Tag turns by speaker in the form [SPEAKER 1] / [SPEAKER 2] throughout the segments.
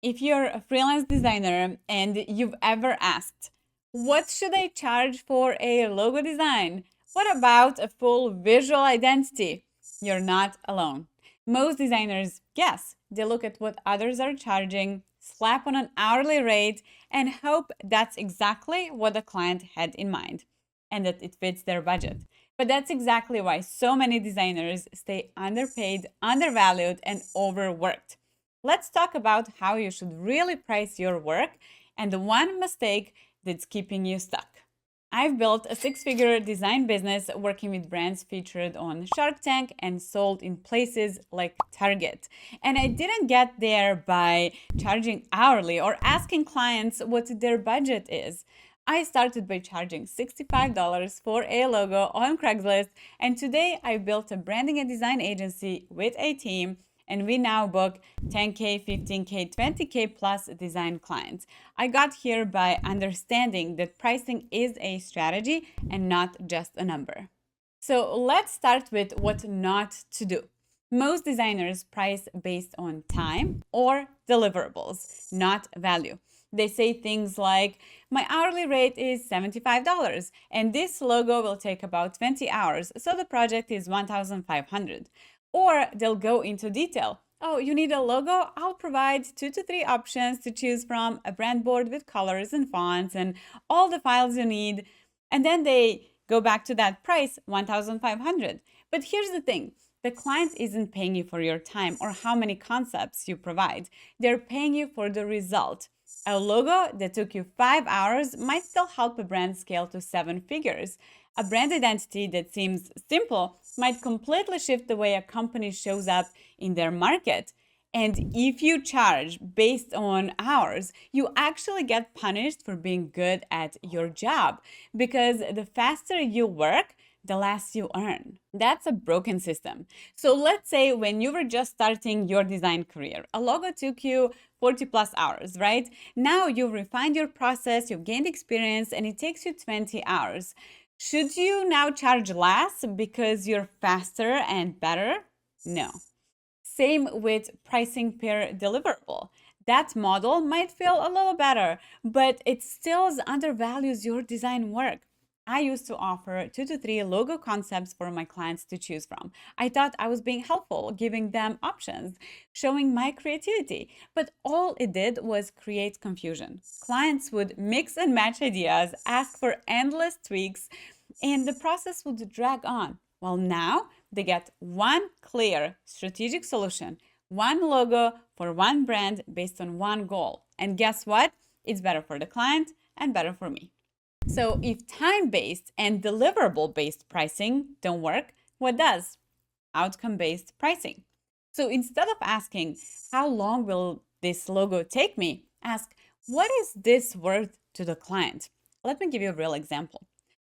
[SPEAKER 1] If you're a freelance designer and you've ever asked, what should I charge for a logo design? What about a full visual identity? You're not alone. Most designers guess. They look at what others are charging, slap on an hourly rate, and hope that's exactly what the client had in mind and that it fits their budget. But that's exactly why so many designers stay underpaid, undervalued, and overworked. Let's talk about how you should really price your work and the one mistake that's keeping you stuck. I've built a six-figure design business working with brands featured on Shark Tank and sold in places like Target. And I didn't get there by charging hourly or asking clients what their budget is. I started by charging $65 for a logo on Craigslist, and today I built a branding and design agency with a team, and we now book 10K, 15K, 20K plus design clients. I got here by understanding that pricing is a strategy and not just a number. So let's start with what not to do. Most designers price based on time or deliverables, not value. They say things like, my hourly rate is $75 and this logo will take about 20 hours, so the project is 1,500. Or they'll go into detail. Oh, you need a logo? I'll provide 2 to 3 options to choose from, a brand board with colors and fonts and all the files you need. And then they go back to that price, 1,500. But here's the thing. The client isn't paying you for your time or how many concepts you provide. They're paying you for the result. A logo that took you 5 hours might still help a brand scale to 7 figures. A brand identity that seems simple might completely shift the way a company shows up in their market. And if you charge based on hours, you actually get punished for being good at your job because the faster you work, the less you earn. That's a broken system. So let's say when you were just starting your design career, a logo took you 40 plus hours, right? Now you've refined your process, you've gained experience, and it takes you 20 hours. Should you now charge less because you're faster and better? No. Same with pricing per deliverable. That model might feel a little better, but it still undervalues your design work. I used to offer 2 to 3 logo concepts for my clients to choose from. I thought I was being helpful, giving them options, showing my creativity. But all it did was create confusion. Clients would mix and match ideas, ask for endless tweaks, and the process would drag on. Well, now they get one clear strategic solution, one logo for one brand based on one goal. And guess what? It's better for the client and better for me. So if time-based and deliverable-based pricing don't work, what does? Outcome-based pricing. So instead of asking, how long will this logo take me? Ask, what is this worth to the client? Let me give you a real example.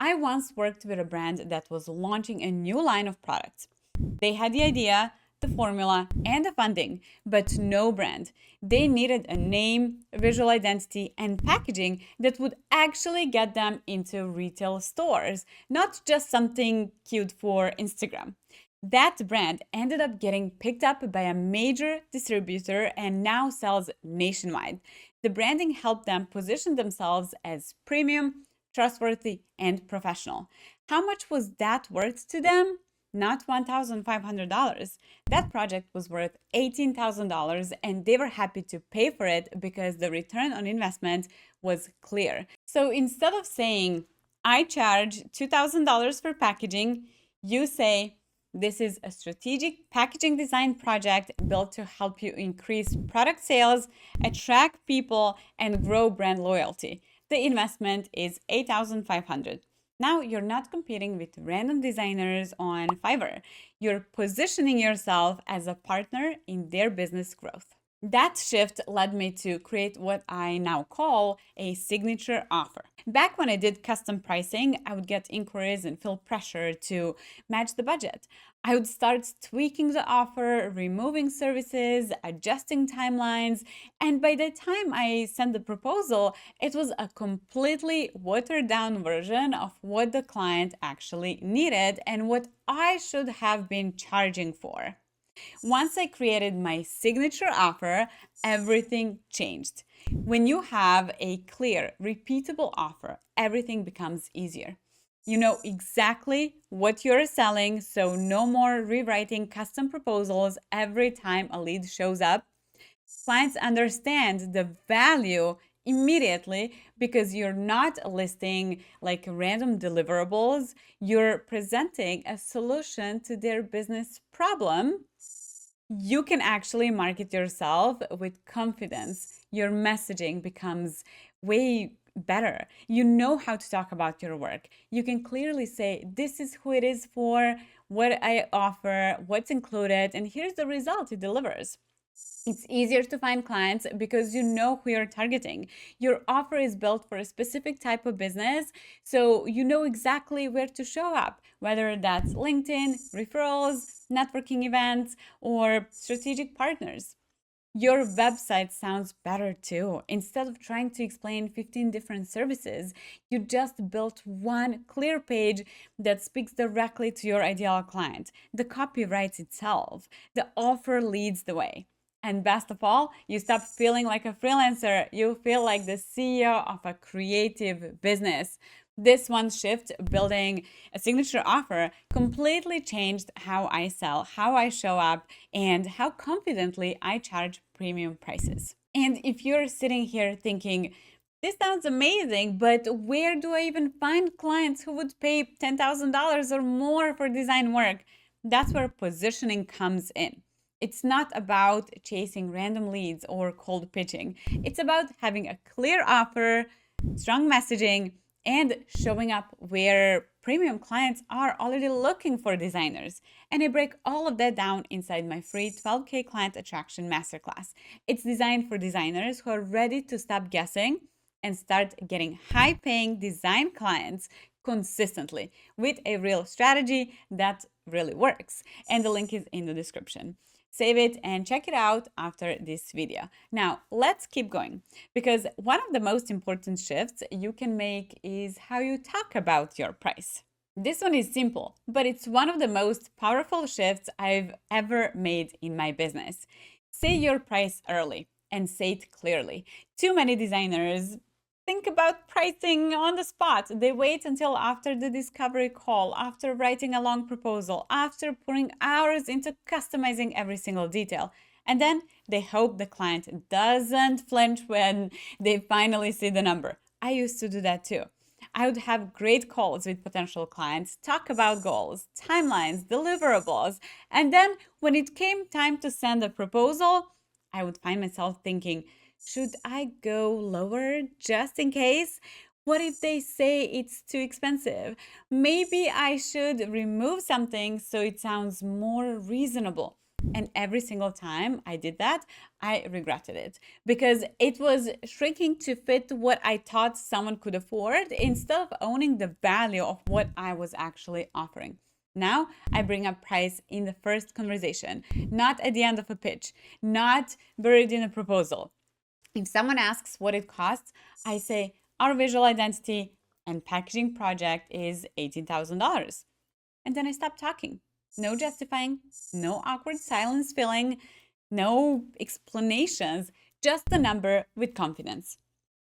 [SPEAKER 1] I once worked with a brand that was launching a new line of products. They had the idea, the formula, and the funding, but no brand. They needed a name, a visual identity, and packaging that would actually get them into retail stores, not just something cute for Instagram. That brand ended up getting picked up by a major distributor and now sells nationwide. The branding helped them position themselves as premium, trustworthy, and professional. How much was that worth to them? Not $1,500. That project was worth $18,000 and they were happy to pay for it because the return on investment was clear. So instead of saying, I charge $2,000 for packaging, you say, this is a strategic packaging design project built to help you increase product sales, attract people, and grow brand loyalty. The investment is $8,500. Now you're not competing with random designers on Fiverr. You're positioning yourself as a partner in their business growth. That shift led me to create what I now call a signature offer. Back when I did custom pricing, I would get inquiries and feel pressure to match the budget. I would start tweaking the offer, removing services, adjusting timelines, and by the time I sent the proposal, it was a completely watered down version of what the client actually needed and what I should have been charging for. Once I created my signature offer, everything changed. When you have a clear, repeatable offer, everything becomes easier. You know exactly what you're selling, so no more rewriting custom proposals every time a lead shows up. Clients understand the value immediately because you're not listing like random deliverables, you're presenting a solution to their business problem. You can actually market yourself with confidence. Your messaging becomes way better. You know how to talk about your work. You can clearly say, this is who it is for, what I offer, what's included, and here's the result it delivers. It's easier to find clients because you know who you're targeting. Your offer is built for a specific type of business, so you know exactly where to show up, whether that's LinkedIn, referrals, networking events, or strategic partners. Your website sounds better too. Instead of trying to explain 15 different services, you just built one clear page that speaks directly to your ideal client. The copy writes itself, the offer leads the way. And best of all, you stop feeling like a freelancer. You feel like the CEO of a creative business. This one shift, building a signature offer, completely changed how I sell, how I show up, and how confidently I charge premium prices. And if you're sitting here thinking, this sounds amazing, but where do I even find clients who would pay $10,000 or more for design work? That's where positioning comes in. It's not about chasing random leads or cold pitching. It's about having a clear offer, strong messaging, and showing up where premium clients are already looking for designers. And I break all of that down inside my free 12K client attraction masterclass. It's designed for designers who are ready to stop guessing and start getting high paying design clients consistently with a real strategy that really works. And the link is in the description. Save it and check it out after this video. Now, let's keep going because one of the most important shifts you can make is how you talk about your price. This one is simple, but it's one of the most powerful shifts I've ever made in my business. Say your price early and say it clearly. Too many designers think about pricing on the spot. They wait until after the discovery call, after writing a long proposal, after pouring hours into customizing every single detail. And then they hope the client doesn't flinch when they finally see the number. I used to do that too. I would have great calls with potential clients, talk about goals, timelines, deliverables, and then when it came time to send a proposal, I would find myself thinking, should I go lower just in case? What if they say it's too expensive? Maybe I should remove something so it sounds more reasonable. And every single time I did that, I regretted it because it was shrinking to fit what I thought someone could afford instead of owning the value of what I was actually offering. Now I bring up price in the first conversation, not at the end of a pitch, not buried in a proposal. If someone asks what it costs, I say our visual identity and packaging project is $18,000. And then I stop talking. No justifying, no awkward silence filling, no explanations, just the number with confidence.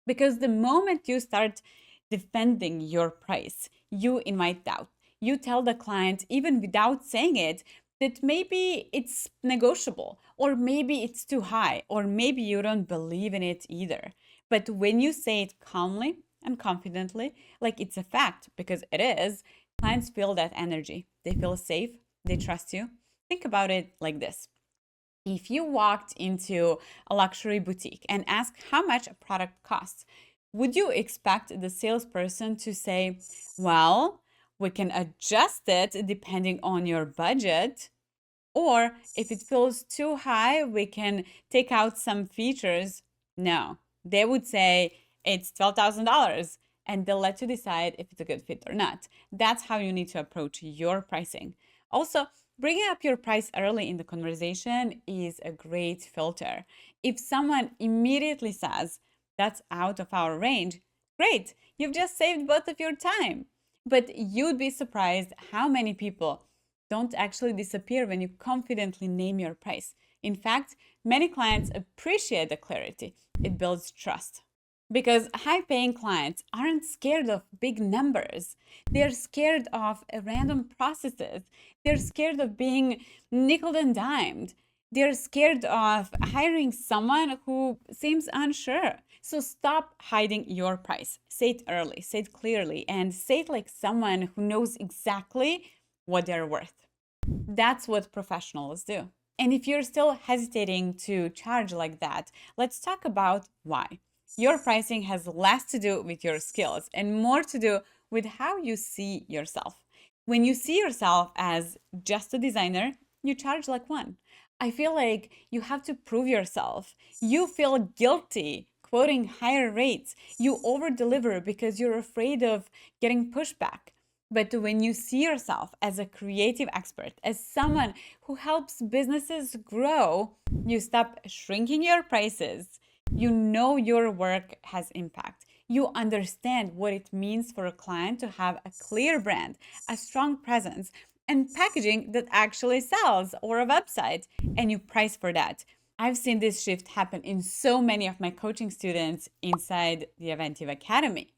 [SPEAKER 1] Because the moment you start defending your price, you invite doubt. You tell the client, even without saying it, that maybe it's negotiable, or maybe it's too high, or maybe you don't believe in it either. But when you say it calmly and confidently, like it's a fact, because it is, clients feel that energy. They feel safe, they trust you. Think about it like this. If you walked into a luxury boutique and asked how much a product costs, would you expect the salesperson to say, well, we can adjust it depending on your budget? Or if it feels too high, we can take out some features? No, they would say it's $12,000 and they'll let you decide if it's a good fit or not. That's how you need to approach your pricing. Also, bringing up your price early in the conversation is a great filter. If someone immediately says, that's out of our range, great, you've just saved both of your time. But you'd be surprised how many people don't actually disappear when you confidently name your price. In fact, many clients appreciate the clarity. It builds trust. Because high paying clients aren't scared of big numbers. They're scared of random processes. They're scared of being nickel and dimed. They're scared of hiring someone who seems unsure. So stop hiding your price. Say it early, say it clearly, and say it like someone who knows exactly what they're worth. That's what professionals do. And if you're still hesitating to charge like that, let's talk about why. Your pricing has less to do with your skills and more to do with how you see yourself. When you see yourself as just a designer, you charge like one. I feel like you have to prove yourself. You feel guilty quoting higher rates. You over deliver because you're afraid of getting pushback. But when you see yourself as a creative expert, as someone who helps businesses grow, you stop shrinking your prices. You know your work has impact. You understand what it means for a client to have a clear brand, a strong presence, and packaging that actually sells, or a website, and you price for that. I've seen this shift happen in so many of my coaching students inside the Eventive Academy.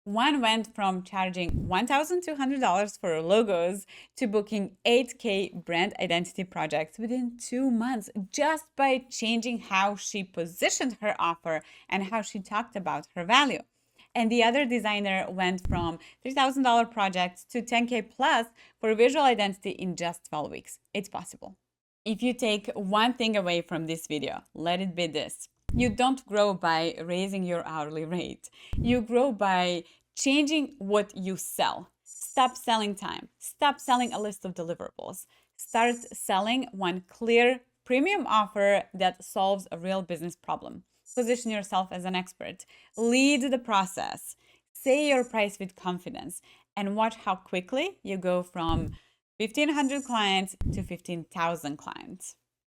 [SPEAKER 1] One went from charging $1,200 for logos to booking 8K brand identity projects within 2 months just by changing how she positioned her offer and how she talked about her value. And the other designer went from $3,000 projects to 10K plus for visual identity in just 12 weeks. It's possible. If you take one thing away from this video, let it be this. You don't grow by raising your hourly rate. You grow by changing what you sell. Stop selling time. Stop selling a list of deliverables. Start selling one clear premium offer that solves a real business problem. Position yourself as an expert. Lead the process. Say your price with confidence and watch how quickly you go from 1,500 clients to 15,000 clients.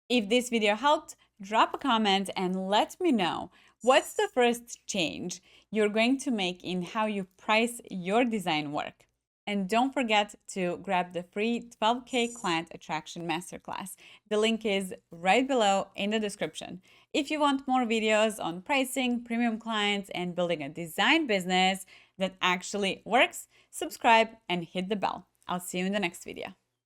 [SPEAKER 1] If this video helped, drop a comment and let me know what's the first change you're going to make in how you price your design work. And don't forget to grab the free 12K Client Attraction Masterclass. The link is right below in the description. If you want more videos on pricing, premium clients, and building a design business that actually works, subscribe and hit the bell. I'll see you in the next video.